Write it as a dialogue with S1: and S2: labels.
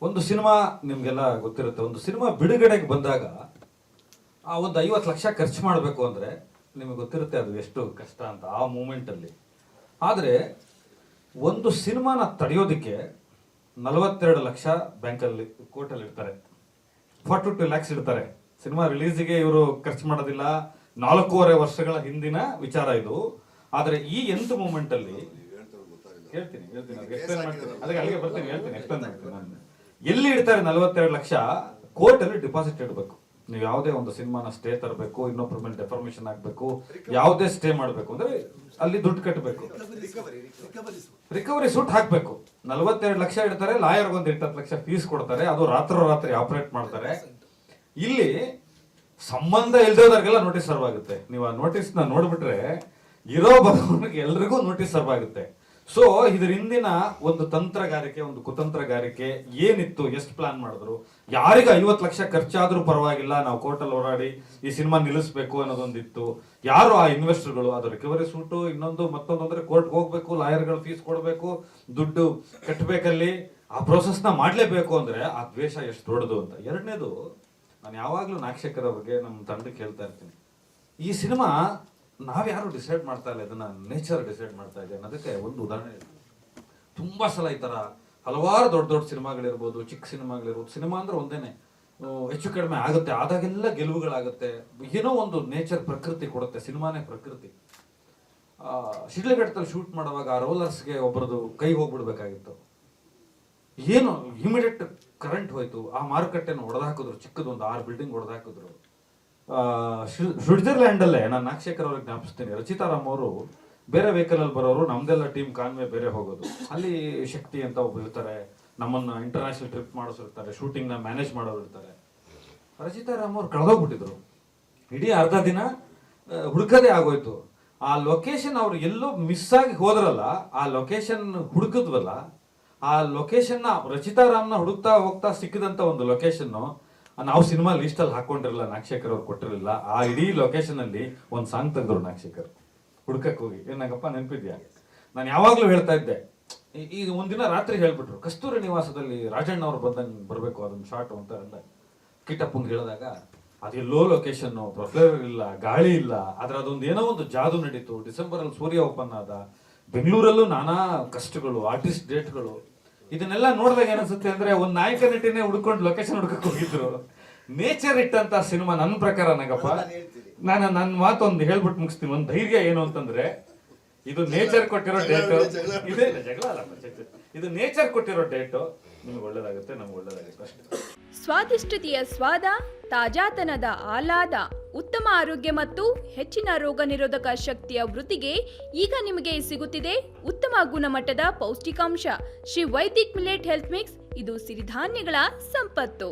S1: ಒಂದು ಸಿನಿಮಾ ನಿಮಗೆಲ್ಲ ಗೊತ್ತಿರುತ್ತೆ, ಒಂದು ಸಿನಿಮಾ ಬಿಡುಗಡೆಗೆ ಬಂದಾಗ ಆ ಒಂದು 50 ಲಕ್ಷ ಖರ್ಚು ಮಾಡಬೇಕು ಅಂದರೆ ನಿಮಗೆ ಗೊತ್ತಿರುತ್ತೆ ಅದು ಎಷ್ಟು ಕಷ್ಟ ಅಂತ ಆ ಮೂಮೆಂಟಲ್ಲಿ. ಆದರೆ ಒಂದು ಸಿನಿಮಾನ ತಡೆಯೋದಕ್ಕೆ 42 ಲಕ್ಷ ಬ್ಯಾಂಕಲ್ಲಿ ಕೋರ್ಟಲ್ಲಿ ಇಡ್ತಾರೆ, 42 ಲ್ಯಾಕ್ಸ್ ಇಡ್ತಾರೆ. ಸಿನಿಮಾ ರಿಲೀಸಿಗೆ ಇವರು ಖರ್ಚು ಮಾಡೋದಿಲ್ಲ, 4.5 ವರ್ಷಗಳ ಹಿಂದಿನ ವಿಚಾರ ಇದು. ಆದರೆ ಈ ಎಂಟು ಮೂಮೆಂಟಲ್ಲಿ ಹೇಳ್ತೀನಿ ಅದಕ್ಕೆ ಅಲ್ಲಿಗೆ ಬರ್ತೀನಿ, ಎಕ್ಸ್ಪ್ಲೇನ್ ಮಾಡ್ತೀನಿ ನಾನು. ಎಲ್ಲಿ ಇಡ್ತಾರೆ 42 ಲಕ್ಷ? ಕೋರ್ಟಲ್ಲಿ ಡಿಪಾಸಿಟ್ ಇಡಬೇಕು. ನೀವು ಯಾವುದೇ ಒಂದು ಸಿನಿಮಾನ ಸ್ಟೇ ತರಬೇಕು, ಇನ್ನೊಬ್ಬರ ಮೇಲೆ ಡೆಫಾರ್ಮೇಶನ್ ಆಗಬೇಕು, ಯಾವುದೇ ಸ್ಟೇ ಮಾಡಬೇಕು ಅಂದ್ರೆ ಅಲ್ಲಿ ದುಡ್ಡು ಕಟ್ಟಬೇಕು, ರಿಕವರಿ ಸೂಟ್ ಹಾಕಬೇಕು. 42 ಲಕ್ಷ ಇಡ್ತಾರೆ, ಲಾಯರ್ಗೆ ಒಂದು 20 ಲಕ್ಷ ಫೀಸ್ ಕೊಡ್ತಾರೆ, ಅದು ರಾತ್ರಿ ಆಪರೇಟ್ ಮಾಡ್ತಾರೆ. ಇಲ್ಲಿ ಸಂಬಂಧ ಇಲ್ದೋದವ್ರಿಗೆಲ್ಲ ನೋಟಿಸ್ ಸರ್ವ್ ಆಗುತ್ತೆ. ನೀವು ಆ ನೋಟಿಸ್ನ ನೋಡ್ಬಿಟ್ರೆ ಇರೋ ಬರೋನಿಗೆ ಎಲ್ರಿಗೂ ನೋಟಿಸ್ ಸರ್ವ್ ಆಗುತ್ತೆ. ಸೊ ಇದ್ರ ಹಿಂದಿನ ಒಂದು ತಂತ್ರಗಾರಿಕೆ, ಒಂದು ಕುತಂತ್ರಗಾರಿಕೆ ಏನಿತ್ತು, ಎಷ್ಟು ಪ್ಲಾನ್ ಮಾಡಿದ್ರು, ಯಾರಿಗೆ 50 ಲಕ್ಷ ಖರ್ಚಾದ್ರೂ ಪರವಾಗಿಲ್ಲ, ನಾವು ಕೋರ್ಟಲ್ಲಿ ಹೋರಾಡಿ ಈ ಸಿನಿಮಾ ನಿಲ್ಲಿಸ್ಬೇಕು ಅನ್ನೋದೊಂದಿತ್ತು. ಯಾರು ಆ ಇನ್ವೆಸ್ಟರ್ಗಳು, ಅದು ರಿಕವರಿ ಸೂಟು, ಇನ್ನೊಂದು ಮತ್ತೊಂದು ಅಂದ್ರೆ ಕೋರ್ಟ್ಗೆ ಹೋಗ್ಬೇಕು, ಲಾಯರ್ಗಳು ಫೀಸ್ ಕೊಡಬೇಕು, ದುಡ್ಡು ಕಟ್ಟಬೇಕಲ್ಲಿ, ಆ ಪ್ರೋಸೆಸ್ನ ಮಾಡಲೇಬೇಕು ಅಂದ್ರೆ ಆ ದ್ವೇಷ ಎಷ್ಟು ದೊಡ್ಡದು ಅಂತ. ಎರಡನೇದು, ನಾನು ಯಾವಾಗಲೂ ನಾಗಶೇಖರ್ ಅವ್ರಿಗೆ ನಮ್ಮ ತಂಡಕ್ಕೆ ಹೇಳ್ತಾ ಇರ್ತೀನಿ, ಈ ಸಿನಿಮಾ ನಾವ್ಯಾರು ಡಿಸೈಡ್ ಮಾಡ್ತಾ ಇಲ್ಲ, ಇದನ್ನ ನೇಚರ್ ಡಿಸೈಡ್ ಮಾಡ್ತಾ ಇದೆ ಅನ್ನೋದಕ್ಕೆ ಒಂದು ಉದಾಹರಣೆ ಇದೆ. ತುಂಬಾ ಸಲ ಈ ತರ ಹಲವಾರು ದೊಡ್ಡ ಸಿನಿಮಾಗಳಿರ್ಬೋದು, ಚಿಕ್ಕ ಸಿನಿಮಾಗಳಿರ್ಬೋದು, ಸಿನಿಮಾ ಅಂದ್ರೆ ಒಂದೇನೆ, ಹೆಚ್ಚು ಕಡಿಮೆ ಆಗುತ್ತೆ, ಆದಾಗೆಲ್ಲ ಗೆಲುವುಗಳಾಗುತ್ತೆ. ಏನೋ ಒಂದು ನೇಚರ್ ಪ್ರಕೃತಿ ಕೊಡುತ್ತೆ, ಸಿನಿಮಾನೇ ಪ್ರಕೃತಿ. ಶಿಡ್ಲಘಟ್ಟದಲ್ಲಿ ಶೂಟ್ ಮಾಡುವಾಗ ಆ ರೋಲರ್ಸ್ಗೆ ಒಬ್ಬರದು ಕೈ ಹೋಗ್ಬಿಡ್ಬೇಕಾಗಿತ್ತು, ಏನು ಇಮಿಡಿಯೇಟ್ ಕರೆಂಟ್ ಹೋಯ್ತು, ಆ ಮಾರುಕಟ್ಟೆನ ಹೊಡೆದಾಕಿದ್ರು, ಚಿಕ್ಕದೊಂದು 6 ಬಿಲ್ಡಿಂಗ್ ಹೊಡೆದಾಕಿದ್ರು. ಸ್ವಿಟ್ಜರ್ಲ್ಯಾಂಡ್ ಅಲ್ಲೇ ನಾನು ನಾಗಶೇಖರ್ ಅವ್ರಿಗೆ ಜ್ಞಾಪಿಸ್ತೀನಿ, ರಚಿತಾರಾಮ್ ಅವರು ಬೇರೆ ವೆಹಿಕಲ್ ಅಲ್ಲಿ ಬರೋರು, ನಮ್ದೆಲ್ಲ ಟೀಮ್ ಕಾನ್ವೆ ಬೇರೆ ಹೋಗೋದು. ಅಲ್ಲಿ ಶಕ್ತಿ ಅಂತ ಒಬ್ಬರು ಇರ್ತಾರೆ, ನಮ್ಮನ್ನ ಇಂಟರ್ನ್ಯಾಷನಲ್ ಟ್ರಿಪ್ ಮಾಡಿಸಿರ್ತಾರೆ, ಶೂಟಿಂಗ್ ನ ಮ್ಯಾನೇಜ್ ಮಾಡೋರು ಇರ್ತಾರೆ. ರಚಿತಾರಾಮ್ ಅವ್ರು ಕಳೆದೋಗ್ಬಿಟ್ಟಿದ್ರು, ಇಡೀ ಅರ್ಧ ದಿನ ಹುಡುಕದೇ ಆಗೋಯ್ತು. ಆ ಲೊಕೇಶನ್ ಅವ್ರು ಎಲ್ಲೋ ಮಿಸ್ ಆಗಿ ಹೋದ್ರಲ್ಲ, ಆ ಲೊಕೇಶನ್ ಹುಡುಕಿದ್ವಲ್ಲ, ಆ ಲೊಕೇಶನ್ ರಚಿತಾರಾಮ್ನ ಹುಡುಕ್ತಾ ಹೋಗ್ತಾ ಸಿಕ್ಕಿದಂತ ಒಂದು ಲೊಕೇಶನ್ ನಾವು ಸಿನಿಮಾ ಲಿಸ್ಟ್ ಅಲ್ಲಿ ಹಾಕೊಂಡಿರಲಿಲ್ಲ, ನಾಗಶೇಖರ್ ಅವ್ರು ಕೊಟ್ಟಿರಲಿಲ್ಲ. ಆ ಇಡೀ ಲೊಕೇಶನ್ ಅಲ್ಲಿ ಒಂದು ಸಾಂಗ್ ತೆಗೆದ್ರು ನಾಗಶೇಖರ್, ಹುಡುಕಕ್ ಹೋಗಿ. ಏನಾಗಪ್ಪ ನೆನಪಿದ್ಯಾ? ನಾನು ಯಾವಾಗ್ಲೂ ಹೇಳ್ತಾ ಇದ್ದೆ, ಈಗ ಒಂದಿನ ರಾತ್ರಿ ಹೇಳ್ಬಿಟ್ರು, ಕಸ್ತೂರಿ ನಿವಾಸದಲ್ಲಿ ರಾಜಣ್ಣ ಅವ್ರು ಬಂದಂಗೆ ಬರ್ಬೇಕು ಅದೊಂದು ಶಾರ್ಟ್ ಅಂತ ಅಂದ. ಕಿಟ್ಟಪ್ಪಂಗೆ ಹೇಳಿದಾಗ ಅದೆಲ್ಲೋ ಲೊಕೇಶನ್, ಪ್ರೊಫೈಲರ್ ಇಲ್ಲ, ಗಾಳಿ ಇಲ್ಲ, ಆದ್ರೆ ಅದೊಂದು ಏನೋ ಒಂದು ಜಾದು ನಡೀತು. ಡಿಸೆಂಬರ್ ಅಲ್ಲಿ ಸೂರ್ಯ ಓಪನ್ ಆದ, ಬೆಂಗಳೂರಲ್ಲೂ ನಾನಾ ಕಷ್ಟಗಳು, ಆರ್ಟಿಸ್ಟ್ ಡೇಟ್ಗಳು, ಇದನ್ನೆಲ್ಲ ನೋಡಿದಾಗ ಏನಿಸುತ್ತೆ ಅಂದ್ರೆ ಒಂದು ನಾಯಕ ನಟಿನೇ ಹುಡ್ಕೊಂಡು ಲೊಕೇಶನ್ ಹುಡ್ಕಕ್ ಹೋಗಿದ್ರು. ನೇಚರ್ ಇಟ್ಟಂತ ಸಿನಿಮಾ ನನ್ನ ಪ್ರಕಾರ ನಗಪ್ಪ. ನಾನು ನನ್ನ ಮಾತೊಂದು ಹೇಳ್ಬಿಟ್ಟು ಮುಗಿಸ್ತೀನಿ. ಒಂದು ಧೈರ್ಯ ಏನು ಅಂತಂದ್ರೆ, ಇದು ನೇಚರ್ ಕೊಟ್ಟಿರೋ ಡೇಟ್, ಇದೇ ಜಗಳ ಅಲ್ಲ, ಇದು ನೇಚರ್ ಕೊಟ್ಟಿರೋ ಡೇಟು. ನಿಮ್ಗೆ ಒಳ್ಳೇದಾಗುತ್ತೆ, ನಮ್ಗೆ ಒಳ್ಳೇದಾಗುತ್ತೆ ಅಷ್ಟೇ.
S2: ಸ್ವಾದಿಷ್ಟತೆಯ ಸ್ವಾದ, ತಾಜಾತನದ ಆಹ್ಲಾದ, ಉತ್ತಮ ಆರೋಗ್ಯ ಮತ್ತು ಹೆಚ್ಚಿನ ರೋಗ ನಿರೋಧಕ ಶಕ್ತಿಯ ವೃದ್ಧಿಗೆ ಈಗ ನಿಮಗೆ ಸಿಗುತ್ತಿದೆ ಉತ್ತಮ ಗುಣಮಟ್ಟದ ಪೌಷ್ಟಿಕಾಂಶ Shri Vaidik millet health mix. ಇದು ಸಿರಿಧಾನ್ಯಗಳ ಸಂಪತ್ತು.